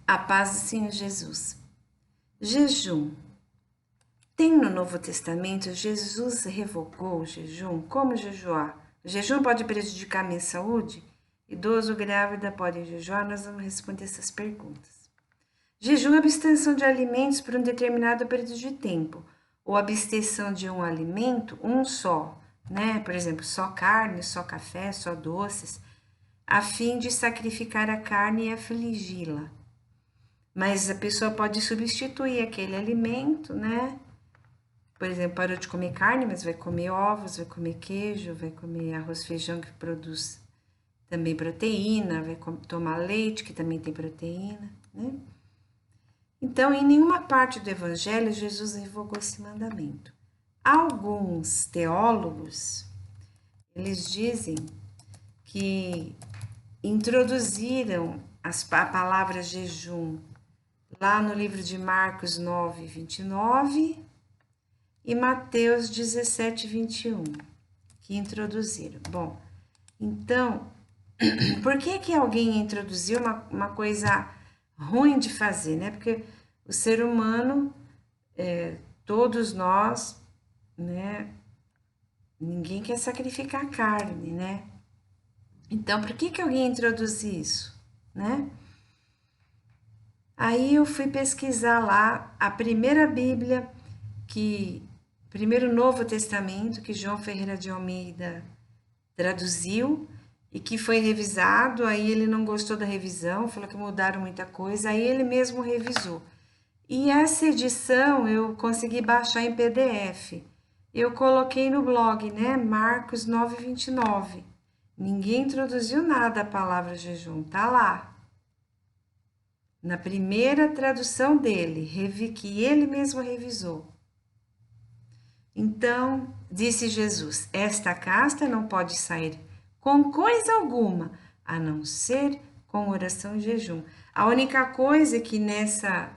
A paz do Senhor Jesus. Jejum. Tem no Novo Testamento, Jesus revogou o jejum? Como jejuar? O jejum pode prejudicar a minha saúde? Idoso, grávida podem jejuar? Nós vamos responder essas perguntas. Jejum é abstenção de alimentos por um determinado período de tempo, ou abstenção de um alimento, um só, né? Por exemplo, só carne, só café, só doces, a fim de sacrificar a carne e afligi-la. Mas a pessoa pode substituir aquele alimento, né? Por exemplo, parou de comer carne, mas vai comer ovos, vai comer queijo, vai comer arroz e feijão que produz também proteína, vai tomar leite que também tem proteína, né? Então, em nenhuma parte do Evangelho Jesus revogou esse mandamento. Alguns teólogos, eles dizem que introduziram a palavra jejum lá no livro de Marcos 9, 29 e Mateus 17, 21, que introduziram. Bom, então, por que alguém introduziu uma coisa ruim de fazer, né? Porque o ser humano, todos nós, né? Ninguém quer sacrificar carne, né? Então, por que alguém introduziu isso, né? Aí eu fui pesquisar lá a primeira Bíblia primeiro Novo Testamento que João Ferreira de Almeida traduziu e que foi revisado, aí ele não gostou da revisão, falou que mudaram muita coisa, aí ele mesmo revisou. E essa edição eu consegui baixar em PDF. Eu coloquei no blog, né? Marcos 9:29. Ninguém introduziu nada a palavra jejum, tá lá. Na primeira tradução dele, que ele mesmo revisou. Então, disse Jesus: esta casta não pode sair com coisa alguma, a não ser com oração e jejum. A única coisa que nessa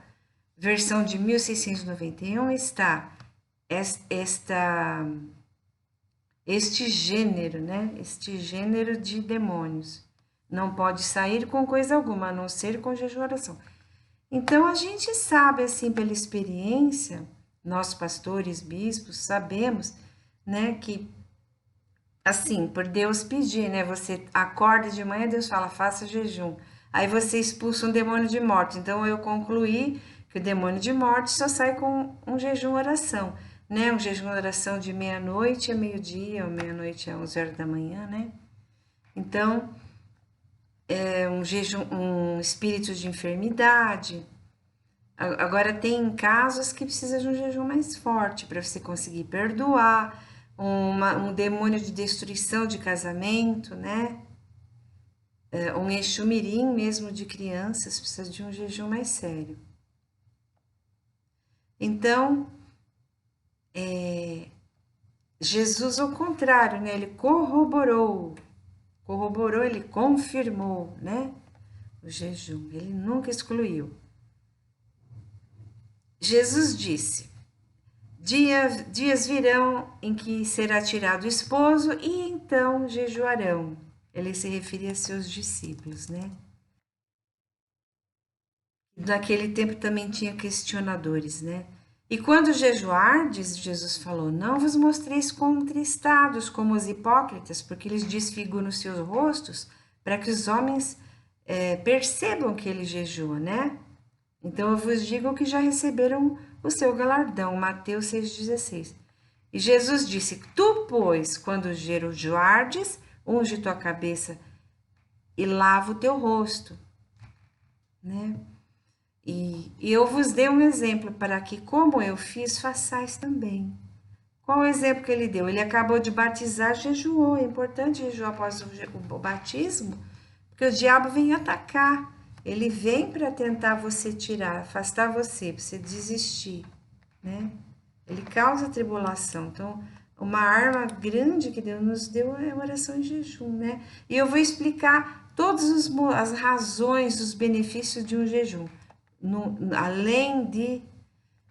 versão de 1691 está este gênero, né? Este gênero de demônios. Não pode sair com coisa alguma, a não ser com jejum e oração. Então, a gente sabe, assim, pela experiência, nós pastores, bispos, sabemos, né, que, assim, por Deus pedir, né, você acorda de manhã, Deus fala, faça jejum. Aí você expulsa um demônio de morte. Então, eu concluí que o demônio de morte só sai com um jejum oração, né, um jejum oração de meia-noite a meio-dia, ou meia-noite a 11 horas da manhã, né. Então, um jejum, um espírito de enfermidade. Agora, tem casos que precisa de um jejum mais forte para você conseguir perdoar, um demônio de destruição de casamento, né? Um exumirim mesmo de crianças precisa de um jejum mais sério. Então, Jesus, ao contrário, né? Ele corroborou, ele confirmou, né? O jejum, ele nunca excluiu. Jesus disse: dias virão em que será tirado o esposo e então jejuarão. Ele se referia a seus discípulos, né? Naquele tempo também tinha questionadores, né? E quando jejuardes, Jesus falou, não vos mostreis contristados como os hipócritas, porque eles desfiguram os seus rostos para que os homens percebam que ele jejua, né? Então eu vos digo que já receberam o seu galardão. Mateus 6,16. E Jesus disse: tu, pois, quando jejuardes, unge tua cabeça e lava o teu rosto, né? E eu vos dei um exemplo para que, como eu fiz, façais também. Qual o exemplo que ele deu? Ele acabou de batizar, jejuou. É importante jejuar após o batismo, porque o diabo vem atacar. Ele vem para tentar você tirar, afastar você, para você desistir, né? Ele causa tribulação. Então, uma arma grande que Deus nos deu é a oração e jejum, né? E eu vou explicar todas as razões, os benefícios de um jejum. Além de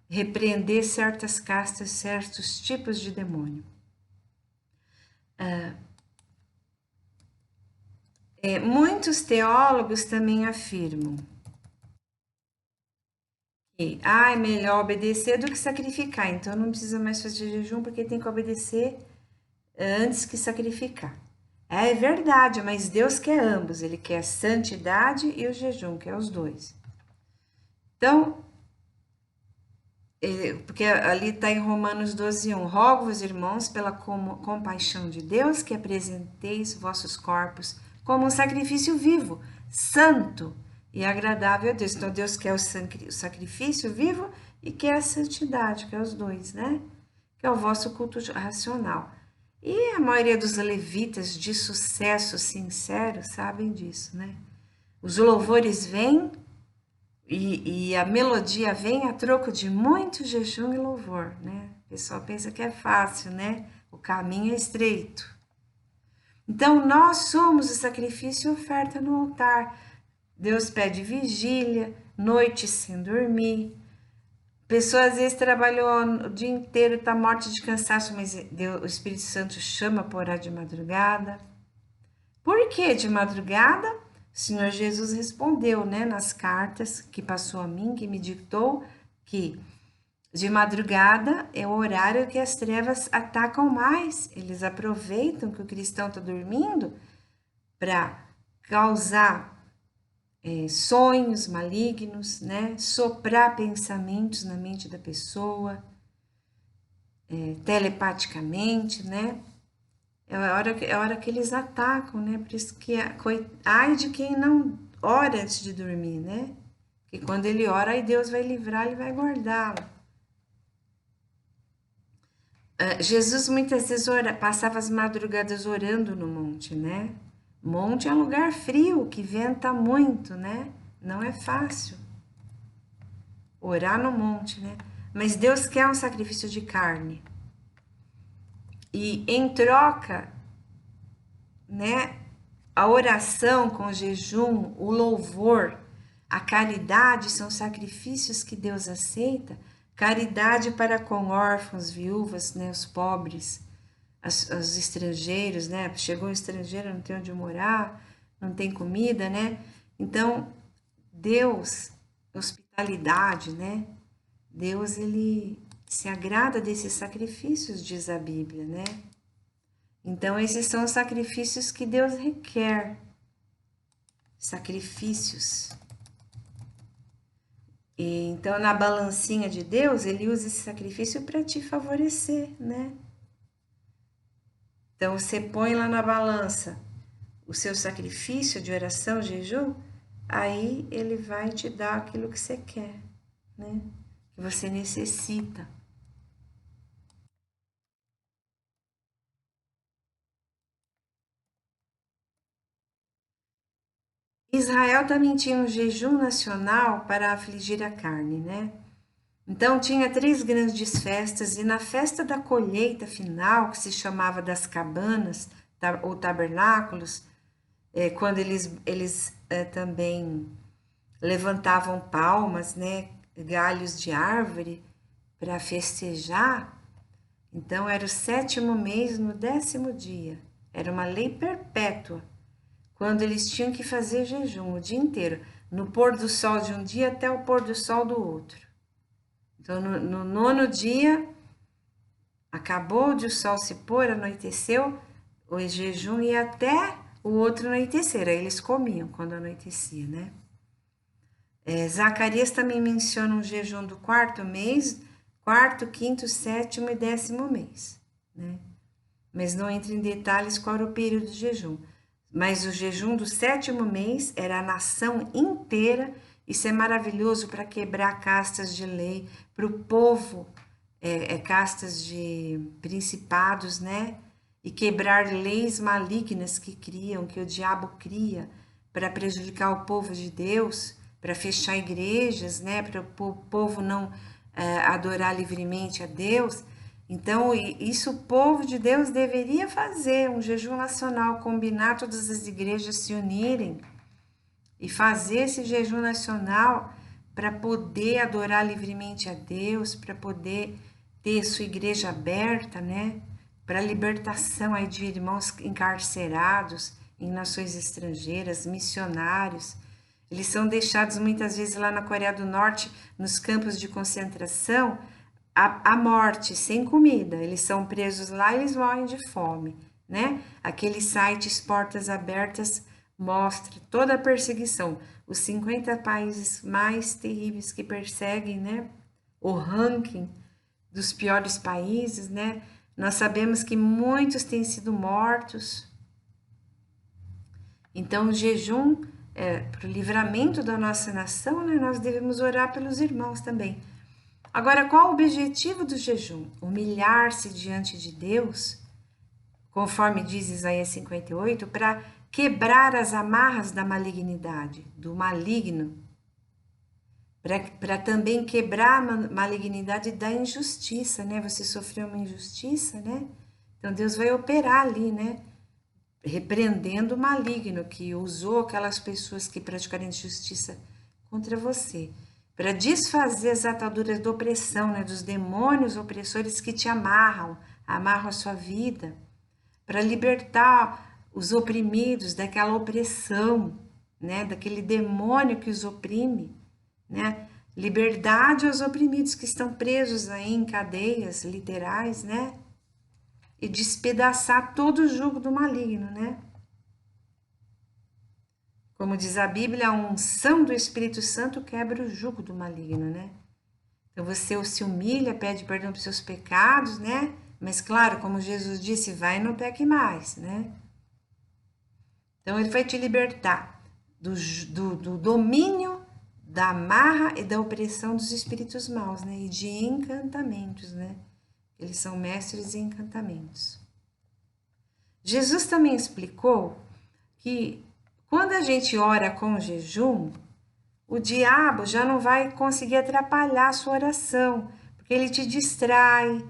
repreender certas castas, certos tipos de demônio. Muitos teólogos também afirmam É melhor obedecer do que sacrificar. Então não precisa mais fazer jejum porque tem que obedecer antes que sacrificar. É verdade, mas Deus quer ambos. Ele quer a santidade e o jejum, quer os dois. Então, porque ali está em Romanos 12:1. Rogo-vos, irmãos, pela compaixão de Deus, que apresenteis vossos corpos como um sacrifício vivo, santo e agradável a Deus. Então, Deus quer o sacrifício vivo e quer a santidade, que é os dois, né? Que é o vosso culto racional. E a maioria dos levitas de sucesso sincero sabem disso, né? Os louvores vêm e a melodia vem a troco de muito jejum e louvor, né? O pessoal pensa que é fácil, né? O caminho é estreito. Então, nós somos o sacrifício e oferta no altar. Deus pede vigília, noite sem dormir. A pessoa às vezes trabalhou o dia inteiro, está morta de cansaço, mas Deus, o Espírito Santo chama para orar de madrugada. Por que de madrugada? O Senhor Jesus respondeu, né, nas cartas que passou a mim, que me dictou, que de madrugada é o horário que as trevas atacam mais. Eles aproveitam que o cristão está dormindo para causar sonhos malignos, né, soprar pensamentos na mente da pessoa, telepaticamente, né? É a hora que eles atacam, né? Por isso que ai de quem não ora antes de dormir, né? Que quando ele ora, aí Deus vai livrar, ele vai guardá-lo. Jesus muitas vezes passava as madrugadas orando no monte, né? Monte é um lugar frio, que venta muito, né? Não é fácil orar no monte, né? Mas Deus quer um sacrifício de carne. E em troca, né? A oração com o jejum, o louvor, a caridade são sacrifícios que Deus aceita. Caridade para com órfãos, viúvas, né, os pobres, os estrangeiros, né? Chegou um estrangeiro, não tem onde morar, não tem comida, né? Então, Deus, hospitalidade, né? Deus, ele se agrada desses sacrifícios, diz a Bíblia, né? Então, esses são os sacrifícios que Deus requer. Sacrifícios. E, então, na balancinha de Deus, ele usa esse sacrifício para te favorecer, né? Então, você põe lá na balança o seu sacrifício de oração, jejum, aí ele vai te dar aquilo que você quer, né? Que você necessita. Israel também tinha um jejum nacional para afligir a carne, né? Então tinha 3 grandes festas, e na festa da colheita final, que se chamava das cabanas ou tabernáculos, quando eles também levantavam palmas, né, galhos de árvore para festejar. Então era o 7º mês, no 10º dia. Era uma lei perpétua, quando eles tinham que fazer jejum o dia inteiro, no pôr do sol de um dia até o pôr do sol do outro. Então, no 9º dia, acabou de o sol se pôr, anoiteceu, o jejum ia até o outro anoitecer. Aí eles comiam quando anoitecia, né? Zacarias também menciona um jejum do 4º mês, 4º, 5º, 7º e 10º mês, né? Mas não entra em detalhes qual era o período de jejum. Mas o jejum do 7º mês era a nação inteira. Isso é maravilhoso para quebrar castas de lei, para o povo, castas de principados, né? E quebrar leis malignas que o diabo cria para prejudicar o povo de Deus, para fechar igrejas, né? Para o povo não adorar livremente a Deus. Então, isso o povo de Deus deveria fazer, um jejum nacional, combinar todas as igrejas se unirem e fazer esse jejum nacional para poder adorar livremente a Deus, para poder ter sua igreja aberta, né? Para a libertação aí de irmãos encarcerados em nações estrangeiras, missionários. Eles são deixados muitas vezes lá na Coreia do Norte, nos campos de concentração, à morte, sem comida. Eles são presos lá e eles morrem de fome, né? Aqueles sites Portas Abertas mostra toda a perseguição. Os 50 países mais terríveis que perseguem, né? O ranking dos piores países, né? Nós sabemos que muitos têm sido mortos. Então, o jejum, para o livramento da nossa nação, né? Nós devemos orar pelos irmãos também. Agora, qual o objetivo do jejum? Humilhar-se diante de Deus, conforme diz Isaías 58, para quebrar as amarras da malignidade, do maligno, para também quebrar a malignidade da injustiça, né? Você sofreu uma injustiça, né? Então Deus vai operar ali, né? Repreendendo o maligno que usou aquelas pessoas que praticaram injustiça contra você, para desfazer as ataduras da opressão, né? Dos demônios opressores que te amarram a sua vida, para libertar os oprimidos daquela opressão, né? Daquele demônio que os oprime, né? Liberdade aos oprimidos que estão presos aí em cadeias literais, né? E despedaçar todo o jugo do maligno, né? Como diz a Bíblia, a unção do Espírito Santo quebra o jugo do maligno, né? Então você se humilha, pede perdão pelos seus pecados, né? Mas claro, como Jesus disse, vai e não peque mais, né? Então ele vai te libertar do domínio da amarra e da opressão dos espíritos maus, né? E de encantamentos, né? Eles são mestres em encantamentos. Jesus também explicou que quando a gente ora com jejum, o diabo já não vai conseguir atrapalhar a sua oração, porque ele te distrai,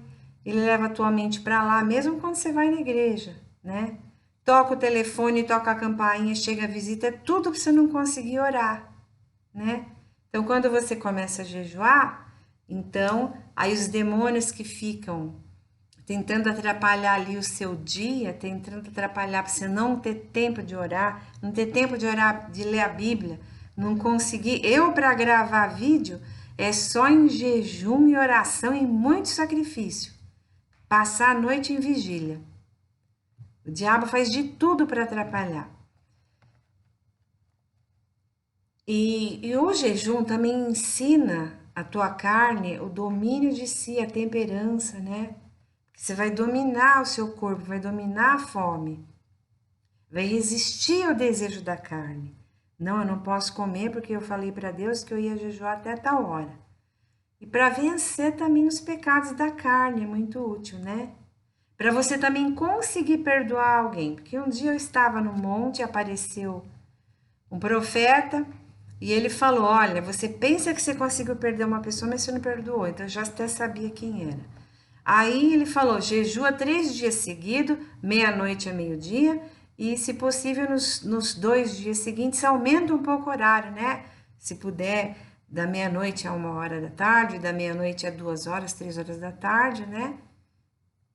ele leva a tua mente para lá, mesmo quando você vai na igreja, né? Toca o telefone, toca a campainha, chega a visita, é tudo para você não conseguir orar, né? Então, quando você começa a jejuar, então, aí os demônios que ficam tentando atrapalhar ali o seu dia, tentando atrapalhar para você não ter tempo de orar, não ter tempo de orar, de ler a Bíblia, não conseguir. Eu, para gravar vídeo, é só em jejum e oração e muito sacrifício. Passar a noite em vigília. O diabo faz de tudo para atrapalhar. E o jejum também ensina a tua carne o domínio de si, a temperança, né? Você vai dominar o seu corpo, vai dominar a fome, vai resistir ao desejo da carne. Não, eu não posso comer porque eu falei para Deus que eu ia jejuar até tal hora. E para vencer também os pecados da carne, é muito útil, né? Para você também conseguir perdoar alguém. Porque um dia eu estava no monte e apareceu um profeta e ele falou: Olha, você pensa que você conseguiu perder uma pessoa, mas você não perdoou. Então eu já até sabia quem era. Aí ele falou: jejua 3 dias seguidos, meia-noite a meio-dia, e se possível nos 2 dias seguintes, aumenta um pouco o horário, né? Se puder, da meia-noite a 1 hora da tarde, da meia-noite a 2 horas, 3 horas da tarde, né?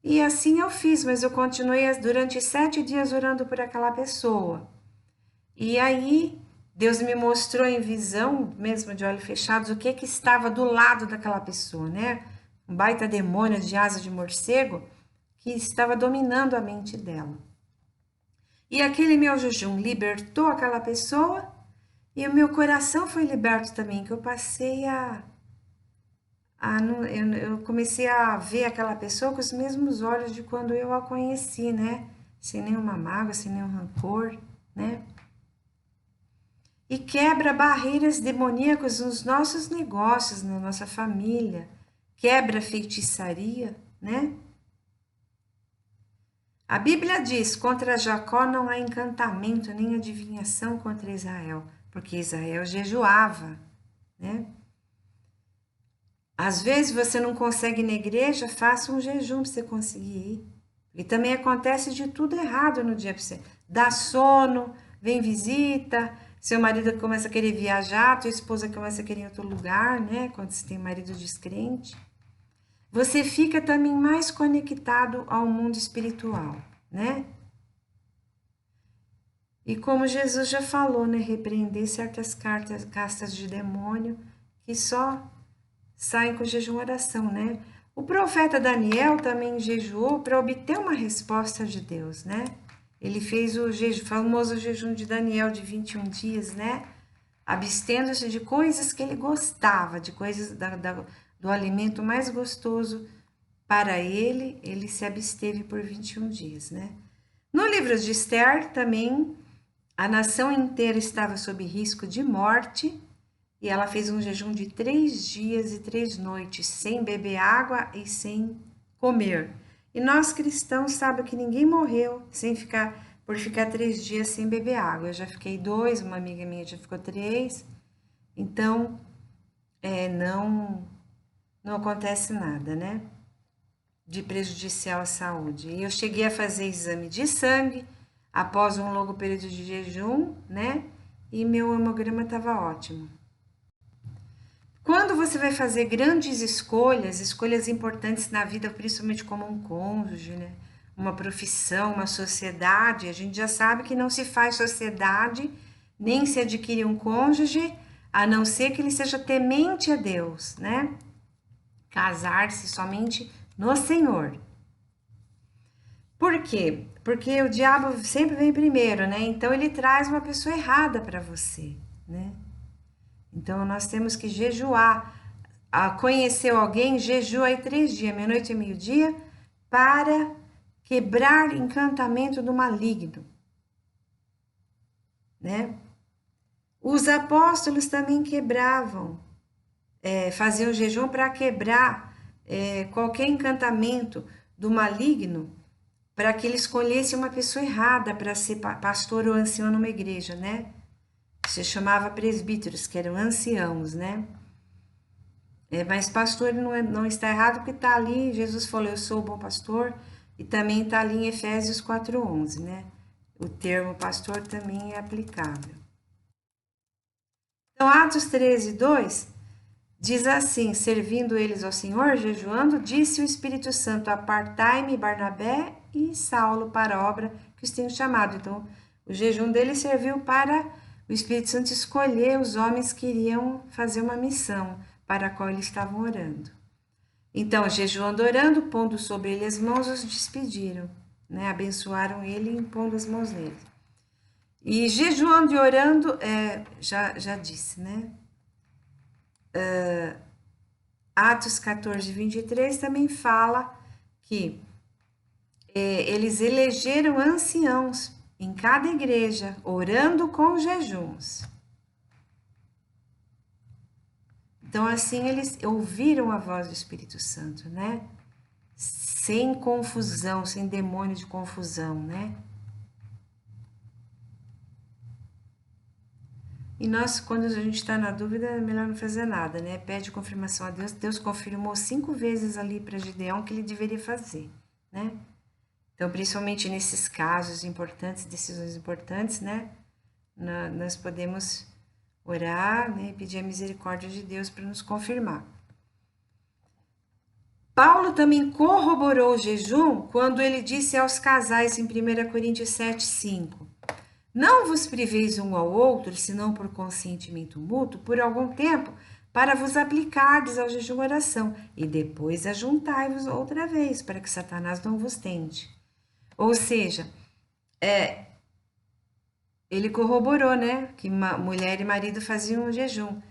E assim eu fiz, mas eu continuei durante 7 dias orando por aquela pessoa. E aí Deus me mostrou em visão, mesmo de olhos fechados, o que estava do lado daquela pessoa, né? Um baita demônio de asa de morcego que estava dominando a mente dela. E aquele meu jejum libertou aquela pessoa e o meu coração foi liberto também, que eu passei eu comecei a ver aquela pessoa com os mesmos olhos de quando eu a conheci, né? Sem nenhuma mágoa, sem nenhum rancor, né? E quebra barreiras demoníacas nos nossos negócios, na nossa família, quebra feitiçaria, né? A Bíblia diz: contra Jacó não há encantamento nem adivinhação contra Israel, porque Israel jejuava, né? Às vezes você não consegue ir na igreja, faça um jejum para você conseguir ir. E também acontece de tudo errado no dia para você. Dá sono, vem visita, seu marido começa a querer viajar, tua esposa começa a querer ir em outro lugar, né? Quando você tem marido descrente. Você fica também mais conectado ao mundo espiritual, né? E como Jesus já falou, né, repreender certas castas de demônio que só saem com jejum e oração, né? O profeta Daniel também jejuou para obter uma resposta de Deus, né? Ele fez o famoso jejum de Daniel de 21 dias, né? Abstendo-se de coisas que ele gostava, de coisas do alimento mais gostoso para ele, ele se absteve por 21 dias, né? No livro de Esther também, a nação inteira estava sob risco de morte e ela fez um jejum de 3 dias e 3 noites, sem beber água e sem comer. E nós cristãos sabemos que ninguém morreu por ficar 3 dias sem beber água. Eu já fiquei 2, uma amiga minha já ficou 3. Então, não acontece nada, né? De prejudicial à saúde. E eu cheguei a fazer exame de sangue após um longo período de jejum, né? E meu hemograma estava ótimo. Quando você vai fazer grandes escolhas importantes na vida, principalmente como um cônjuge, né? Uma profissão, uma sociedade, a gente já sabe que não se faz sociedade, nem se adquire um cônjuge, a não ser que ele seja temente a Deus, né? Casar-se somente no Senhor. Por quê? Porque o diabo sempre vem primeiro, né? Então ele traz uma pessoa errada para você, né? Então nós temos que jejuar. Conheceu alguém, jejua aí 3 dias, meia-noite e meio-dia, para quebrar encantamento do maligno, né? Os apóstolos também quebravam, faziam jejum para quebrar qualquer encantamento do maligno, para que ele escolhesse uma pessoa errada para ser pastor ou ancião numa igreja, né? Se chamava presbíteros, que eram anciãos, né? Mas pastor não está errado, porque está ali, Jesus falou, eu sou o bom pastor, e também está ali em Efésios 4:11, né? O termo pastor também é aplicável. Então, Atos 13:2 diz assim: servindo eles ao Senhor, jejuando, disse o Espírito Santo: apartai-me Barnabé e Saulo para a obra que os tenho chamado. Então, o jejum deles serviu para o Espírito Santo escolher os homens que iriam fazer uma missão para a qual eles estavam orando. Então, jejuando, orando, pondo sobre ele as mãos, os despediram, né? Abençoaram ele impondo as mãos nele. E jejuando e orando, já disse, né? Atos 14:23 também fala que eles elegeram anciãos em cada igreja, orando com jejuns. Então, assim, eles ouviram a voz do Espírito Santo, né? Sem confusão, sem demônio de confusão, né? E nós, quando a gente está na dúvida, é melhor não fazer nada, né? Pede confirmação a Deus. Deus confirmou 5 vezes ali para Gideão que ele deveria fazer, né? Então, principalmente nesses casos importantes, decisões importantes, né? Nós podemos orar, né? E pedir a misericórdia de Deus para nos confirmar. Paulo também corroborou o jejum quando ele disse aos casais em 1 Coríntios 7:5: não vos priveis um ao outro, senão por consentimento mútuo, por algum tempo, para vos aplicardes ao jejum e oração, e depois ajuntai-vos outra vez, para que Satanás não vos tente. Ou seja, ele corroborou, né, que mulher e marido faziam o jejum,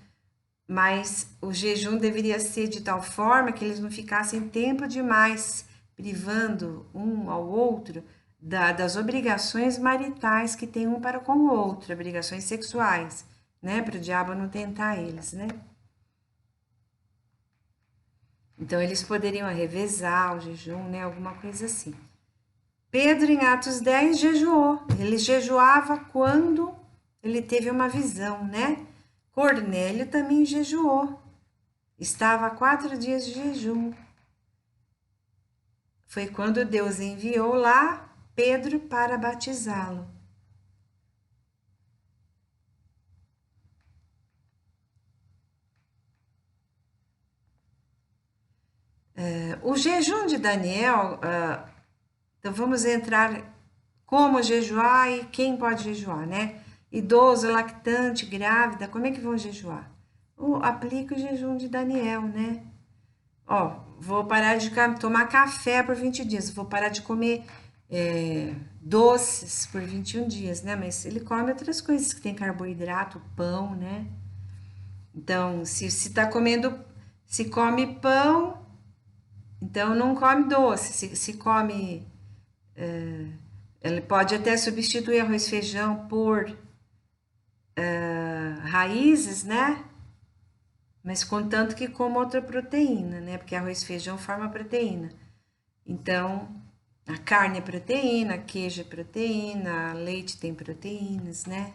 mas o jejum deveria ser de tal forma que eles não ficassem tempo demais privando um ao outro das obrigações maritais que tem um para com o outro, obrigações sexuais, né? Para o diabo não tentar eles, né? Então eles poderiam revezar o jejum, né? Alguma coisa assim. Pedro, em Atos 10, jejuou. Ele jejuava quando ele teve uma visão, né? Cornélio também jejuou. Estava há 4 dias de jejum. Foi quando Deus enviou lá Pedro para batizá-lo. O jejum de Daniel, então vamos entrar como jejuar e quem pode jejuar, né? Idoso, lactante, grávida, como é que vão jejuar? Aplica o jejum de Daniel, né? Ó, vou parar de tomar café por 20 dias, vou parar de comer doces por 21 dias, né? Mas ele come outras coisas que tem carboidrato, pão, né? Então, se tá comendo, se come pão, então não come doce. Se come, ele pode até substituir arroz e feijão por raízes, né? Mas contanto que coma outra proteína, né? Porque arroz e feijão forma proteína. Então, a carne é proteína, queijo é proteína, leite tem proteínas, né?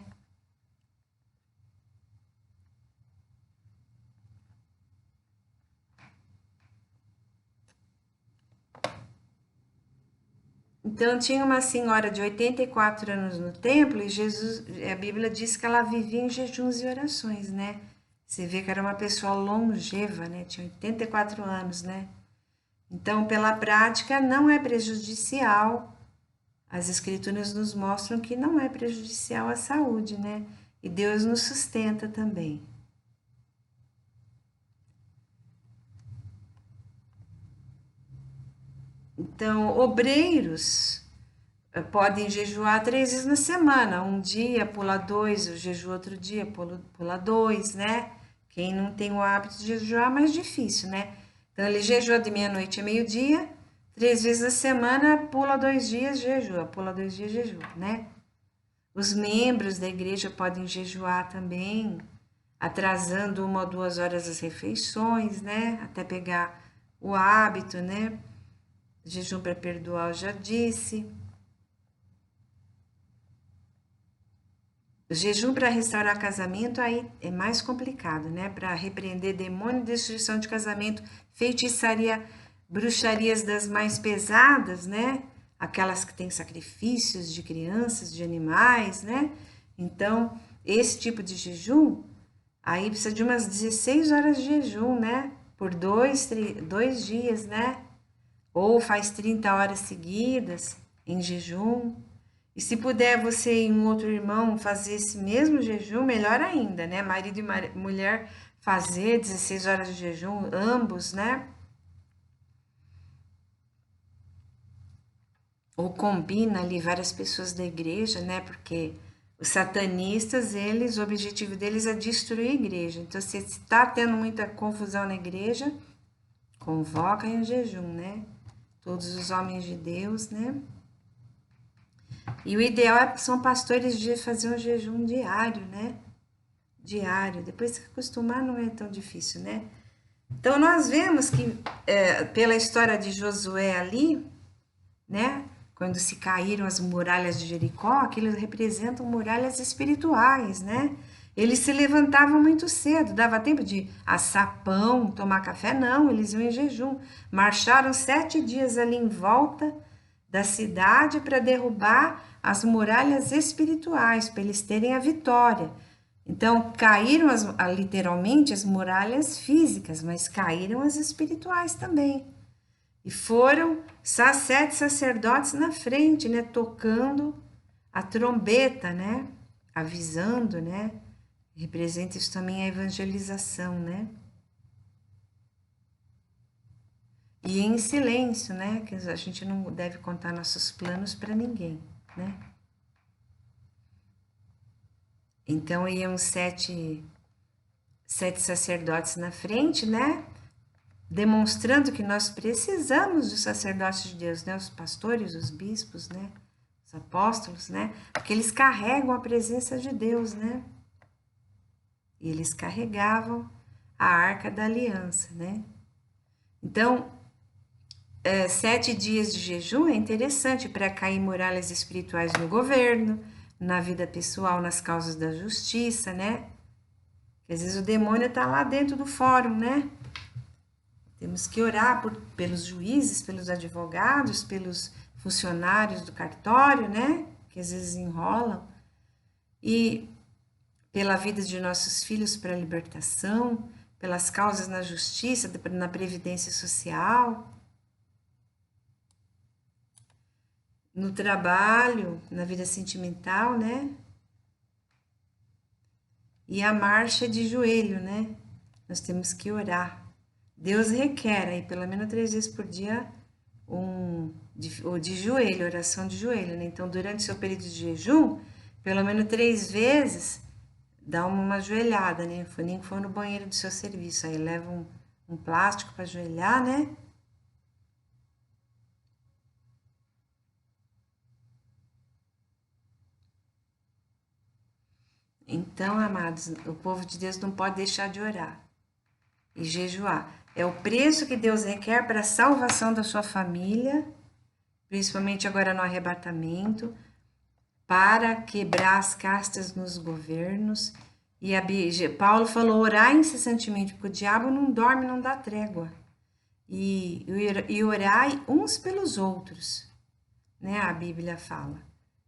Então, tinha uma senhora de 84 anos no templo e Jesus, a Bíblia diz que ela vivia em jejuns e orações, né? Você vê que era uma pessoa longeva, né? Tinha 84 anos, né? Então, pela prática, não é prejudicial. As escrituras nos mostram que não é prejudicial à saúde, né? E Deus nos sustenta também. Então, obreiros podem jejuar 3 vezes na semana. Um dia pula dois, o jejum outro dia pula dois, né? Quem não tem o hábito de jejuar é mais difícil, né? Então, ele jejua de meia-noite a meio-dia, 3 vezes na semana, pula 2 dias, jejua, pula 2 dias, jejua, né? Os membros da igreja podem jejuar também, atrasando 1 ou 2 horas as refeições, né? Até pegar o hábito, né? Jejum para perdoar, eu já disse. O jejum para restaurar casamento aí é mais complicado, né? Para repreender demônio, destruição de casamento, feitiçaria, bruxarias das mais pesadas, né? Aquelas que têm sacrifícios de crianças, de animais, né? Então, esse tipo de jejum, aí precisa de umas 16 horas de jejum, né? Por 2 dias, né? Ou faz 30 horas seguidas em jejum. E se puder você e um outro irmão fazer esse mesmo jejum, melhor ainda, né? Marido e mulher fazer 16 horas de jejum, ambos, né? Ou combina ali várias pessoas da igreja, né? Porque os satanistas, eles, o objetivo deles é destruir a igreja. Então, se está tendo muita confusão na igreja, convoca em jejum, né? Todos os homens de Deus, né? E o ideal são pastores de fazer um jejum diário, né? Diário. Depois que acostumar, não é tão difícil, né? Então, nós vemos que, pela história de Josué ali, né? Quando se caíram as muralhas de Jericó, aquilo representam muralhas espirituais, né? Eles se levantavam muito cedo, dava tempo de assar pão, tomar café? Não, eles iam em jejum. Marcharam 7 dias ali em volta da cidade para derrubar as muralhas espirituais, para eles terem a vitória. Então, caíram literalmente as muralhas físicas, mas caíram as espirituais também. E foram 7 sacerdotes na frente, né, tocando a trombeta, né, avisando, né, representa isso também a evangelização, né, e em silêncio, né, que a gente não deve contar nossos planos para ninguém, né. Então iam sete sacerdotes na frente, né, demonstrando que nós precisamos dos sacerdotes de Deus, né? Os pastores, os bispos, né? Os apóstolos, né? Porque eles carregam a presença de Deus, né? E eles carregavam a arca da aliança, né? Então, 7 dias de jejum é interessante para cair muralhas espirituais no governo, na vida pessoal, nas causas da justiça, né? Porque às vezes o demônio está lá dentro do fórum, né? Temos que orar pelos juízes, pelos advogados, pelos funcionários do cartório, né? Que às vezes enrolam. E pela vida de nossos filhos para a libertação, pelas causas na justiça, na previdência social. no trabalho, na vida sentimental, né? E a marcha de joelho, né? Nós temos que orar. Deus requer aí pelo menos 3 vezes por dia ou de joelho, oração de joelho, né? Então, durante o seu período de jejum, pelo menos 3 vezes, dá uma ajoelhada, né? Nem que for no banheiro do seu serviço. Aí leva um plástico para ajoelhar, né? Então, amados, o povo de Deus não pode deixar de orar e jejuar. É o preço que Deus requer para a salvação da sua família, principalmente agora no arrebatamento, para quebrar as castas nos governos. E Paulo falou: orar incessantemente, porque o diabo não dorme, não dá trégua. E orai uns pelos outros, né? A Bíblia fala.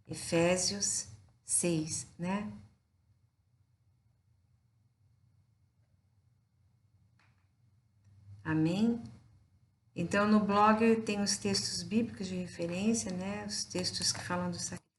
Efésios 6, né? Amém? Então, no blog tem os textos bíblicos de referência, né? Os textos que falam do sacrifício.